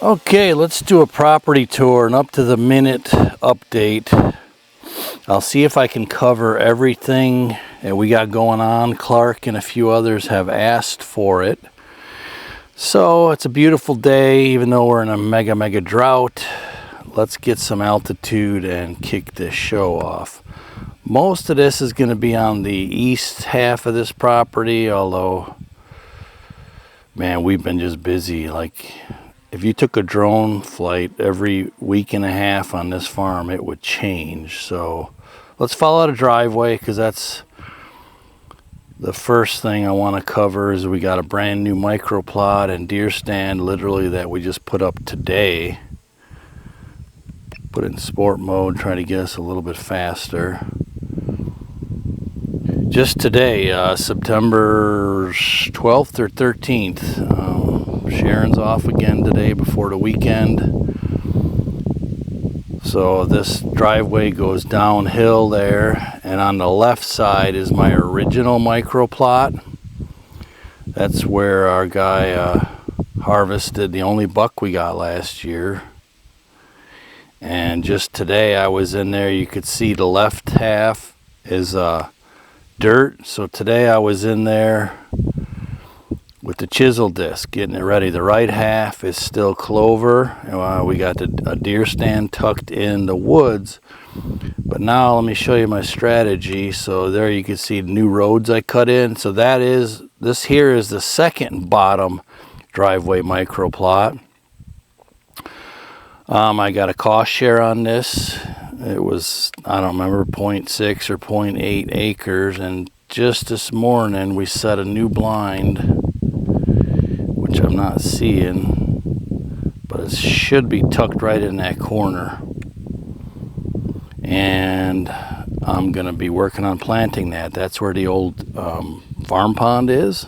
Okay, let's do a property tour, an up-to-the-minute update. I'll see if I can cover everything that we got going on. Clark and a few others have asked for it. So it's a beautiful day, even though we're in a mega drought. Let's get some altitude and kick this show off. Most of this is going to be on the east half of this property, although, man, we've been just busy. Like, if you took a drone flight every week and a half on this farm, it would change. So let's follow the driveway, because that's the first thing I want to cover. Is we got a brand new microplot and deer stand literally that we just put up today. Put it in sport mode, try to get us a little bit faster. Just today, September 12th or 13th. Sharon's off again today before the weekend. So this driveway goes downhill there, and on the left side is my original microplot. That's where our guy harvested the only buck we got last year. And just today I was in there. You could see the left half is dirt. So today I was in there with the chisel disc, getting it ready. The right half is still clover. We got a deer stand tucked in the woods. But now let me show you my strategy. So there you can see new roads I cut in. So this here is the second bottom driveway microplot. I got a cost share on this. It was, I don't remember, 0.6 or 0.8 acres. And just this morning we set a new blind, which I'm not seeing, but it should be tucked right in that corner. And I'm going to be working on planting that. That's where the old farm pond is.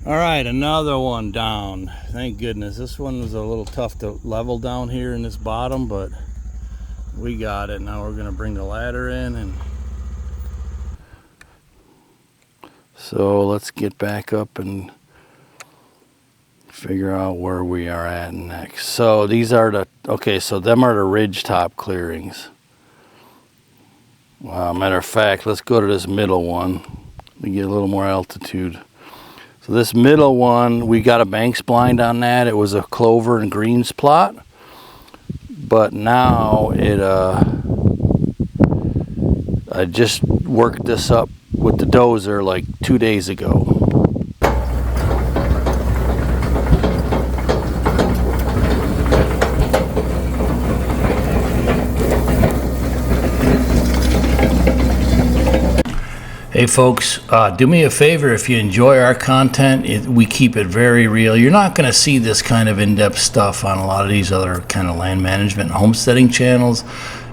All right, another one down. Thank goodness. This one was a little tough to level down here in this bottom, but we got it. Now we're going to bring the ladder in. And so let's get back up and figure out where we are at next. So these are so them are the ridgetop clearings. Matter of fact, let's go to this middle one. Let me get a little more altitude. So this middle one, we got a banks blind on that. It was a clover and greens plot, but now I just worked this up with the dozer like 2 days ago. Hey folks, do me a favor. If you enjoy our content, we keep it very real. You're not going to see this kind of in-depth stuff on a lot of these other kind of land management and homesteading channels.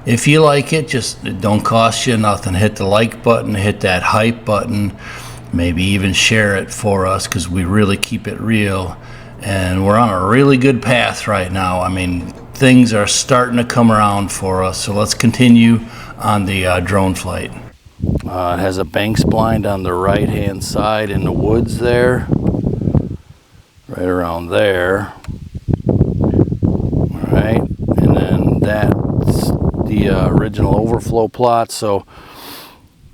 If you like it, it don't cost you nothing. Hit the like button, hit that hype button, maybe even share it for us, because we really keep it real. And we're on a really good path right now. I mean, things are starting to come around for us. So let's continue on the drone flight. It has a banks blind on the right hand side in the woods there, right around there. All right, and then that's the original overflow plot. So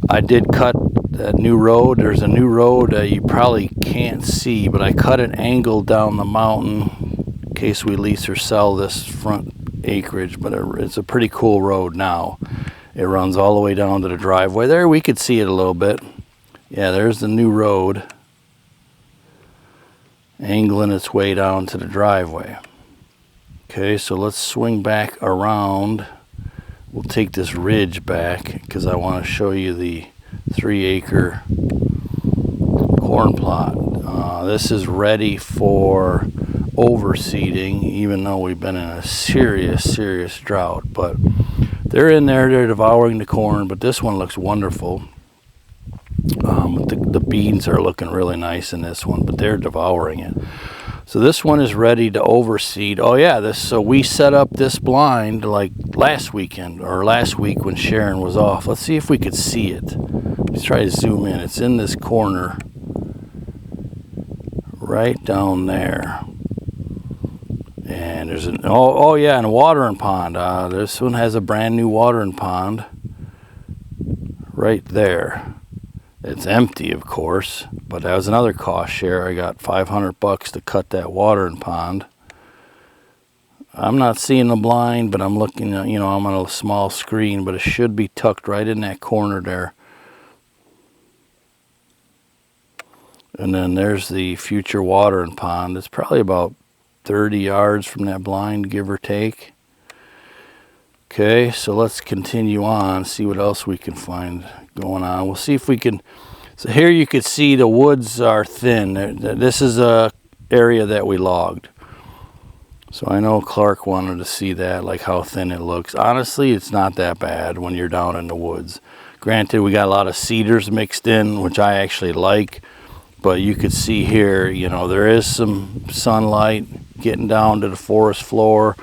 I did cut that new road. There's a new road you probably can't see, but I cut an angle down the mountain in case we lease or sell this front acreage. But it's a pretty cool road now. It runs all the way down to the driveway. There we could see it a little bit. Yeah, there's the new road angling its way down to the driveway. Okay, so let's swing back around. We'll take this ridge back because I want to show you the 3-acre corn plot. This is ready for overseeding, even though we've been in a serious drought. But they're in there, they're devouring the corn, but this one looks wonderful. The beans are looking really nice in this one, but they're devouring it. So this one is ready to overseed. Oh yeah, so we set up this blind like last weekend, or last week when Sharon was off. Let's see if we could see it. Let's try to zoom in. It's in this corner, right down there. And there's an, oh yeah, and a watering pond. This one has a brand new watering pond right there. It's empty, of course, but that was another cost share. I got $500 to cut that watering pond. I'm not seeing the blind, but I'm looking at, you know, I'm on a small screen, but it should be tucked right in that corner there. And then there's the future watering pond. It's probably about 30 yards from that blind, give or take. Okay, so let's continue on, see what else we can find going on. We'll see if we can. So here you can see the woods are thin. This is a area that we logged. So I know Clark wanted to see that, like how thin it looks. Honestly, it's not that bad when you're down in the woods. Granted, we got a lot of cedars mixed in, which I actually like. But you could see here, you know, there is some sunlight getting down to the forest floor.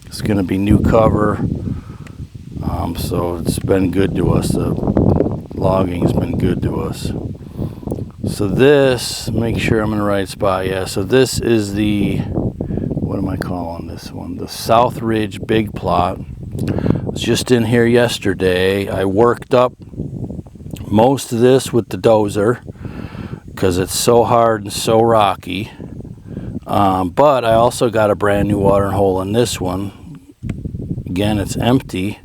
It's going to be new cover. So it's been good to us. The logging's been good to us. So this, make sure I'm in the right spot. Yeah, so this is the, what am I calling this one? The South Ridge Big Plot. I was just in here yesterday. I worked up most of this with the dozer, because it's so hard and so rocky. But I also got a brand new watering hole in this one. Again, it's empty.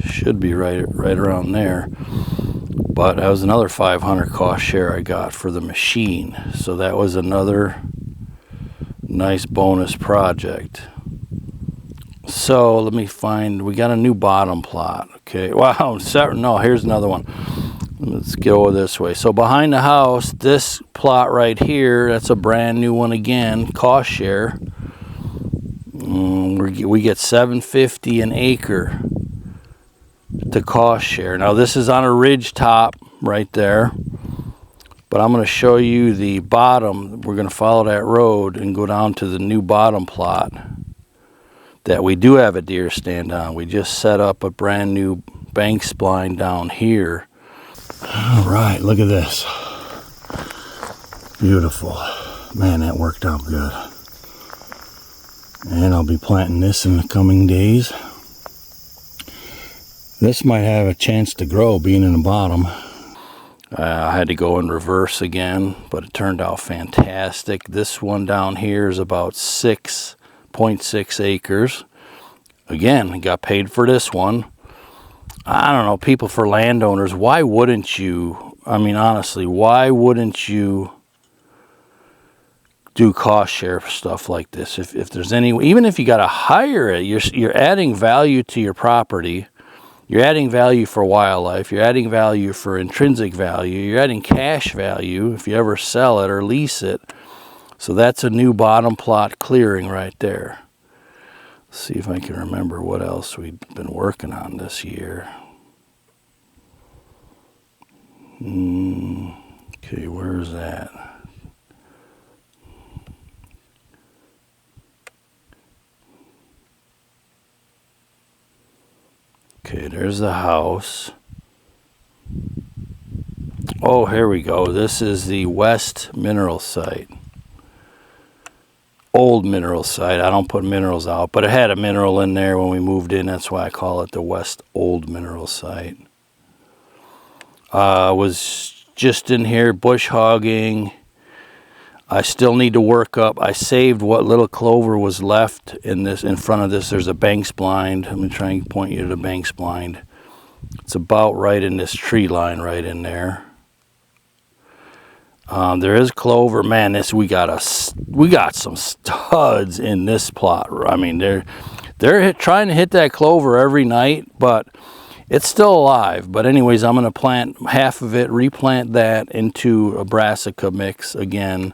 Should be right around there. But that was another $500 cost share I got for the machine. So that was another nice bonus project. So let me find, we got a new bottom plot. Okay, wow, no, here's another one. Let's go this way. So behind the house, this plot right here, that's a brand new one again, cost share. We get $750 an acre to cost share. Now this is on a ridge top right there, but I'm going to show you the bottom. We're going to follow that road and go down to the new bottom plot that we do have a deer stand on. We just set up a brand new bank spline down here. All right, look at this. Beautiful. Man, that worked out good. And I'll be planting this in the coming days. This might have a chance to grow, being in the bottom. I had to go in reverse again, but it turned out fantastic. This one down here is about 6.6 acres. Again, got paid for this one. I don't know, people, for landowners, why wouldn't you, I mean, honestly, why wouldn't you do cost share stuff like this? If there's any, even if you got to hire it, you're adding value to your property. You're adding value for wildlife. You're adding value for intrinsic value. You're adding cash value if you ever sell it or lease it. So that's a new bottom plot clearing right there. Let's see if I can remember what else we've been working on this year. Okay, where's that? Okay, there's the house. Oh, here we go. This is the West Mineral Site. Old mineral site. I don't put minerals out, but it had a mineral in there when we moved in. That's why I call it the West Old Mineral Site. Was just in here bush hogging. I still need to work up. I saved what little clover was left in this. In front of this, there's a banks blind. Let me try and point you to the banks blind. It's about right in this tree line, right in there. There is clover. Man, we got some studs in this plot. I mean, they're trying to hit that clover every night, but it's still alive. But anyways, I'm going to plant half of it, replant that into a brassica mix again.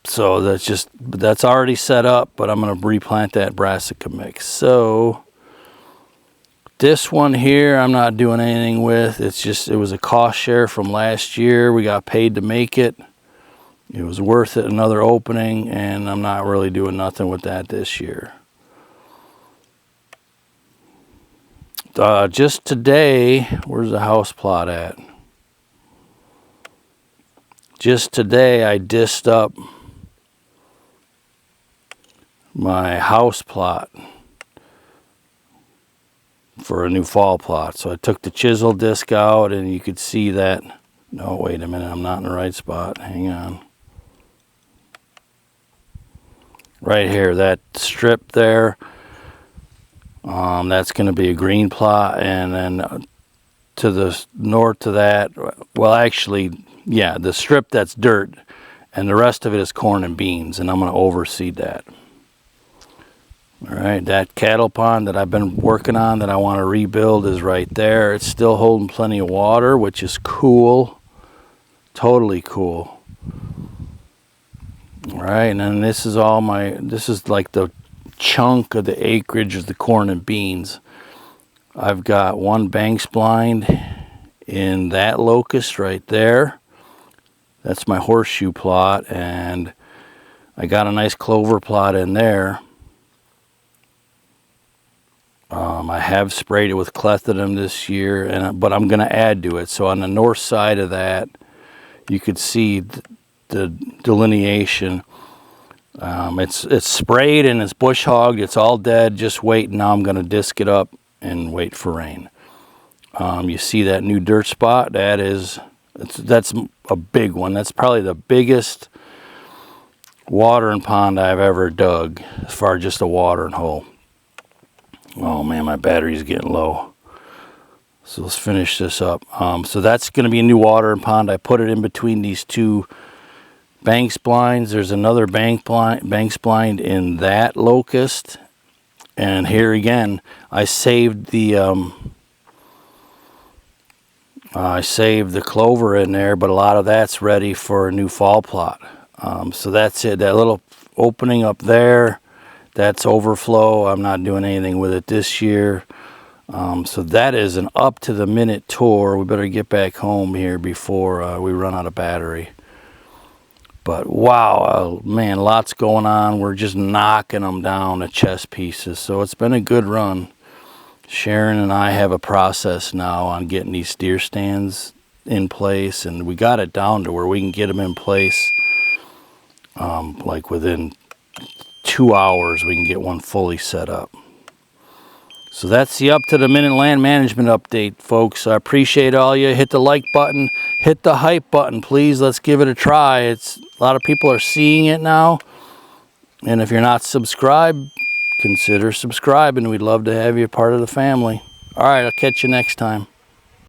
So that's already set up, but I'm going to replant that brassica mix. So this one here, I'm not doing anything with. It was a cost share from last year. We got paid to make it. It was worth it, another opening, and I'm not really doing nothing with that this year. Just today, where's the house plot at? Just today, I disced up my house plot for a new fall plot. So I took the chisel disc out, and you could see that. No, wait a minute, I'm not in the right spot. Hang on. Right here, that strip there, that's going to be a green plot, and then to the north of that, well, actually, yeah, the strip that's dirt, and the rest of it is corn and beans, and I'm going to overseed that. All right, that cattle pond that I've been working on that I want to rebuild is right there. It's still holding plenty of water, which is cool. Totally cool. All right, and then this is all this is like the chunk of the acreage of the corn and beans. I've got one banks blind in that locust right there. That's my horseshoe plot, and I got a nice clover plot in there. I have sprayed it with clethodim this year, but I'm going to add to it. So on the north side of that, you could see the delineation. It's sprayed and it's bush hogged. It's all dead. Just wait. Now I'm going to disc it up and wait for rain. You see that new dirt spot? That's a big one. That's probably the biggest watering pond I've ever dug as far as just a watering hole. Oh man, my battery's getting low. So let's finish this up. So that's going to be a new watering pond. I put it in between these two banks blinds. There's another banks blind in that locust. And here again, I saved the clover in there, but a lot of that's ready for a new fall plot. So that's it. That little opening up there, that's overflow. I'm not doing anything with it this year. So that is an up to the minute tour. We better get back home here before we run out of battery. But wow, man, lots going on. We're just knocking them down to chess pieces. So it's been a good run. Sharon and I have a process now on getting these steer stands in place, and we got it down to where we can get them in place like within 2 hours. We can get one fully set up. So that's the up to the minute land management update, folks. I appreciate all you. Hit the like button, hit the hype button, please. Let's give it a try. A lot of people are seeing it now, and if you're not subscribed, consider subscribing. We'd love to have you part of the family. All right, I'll catch you next time.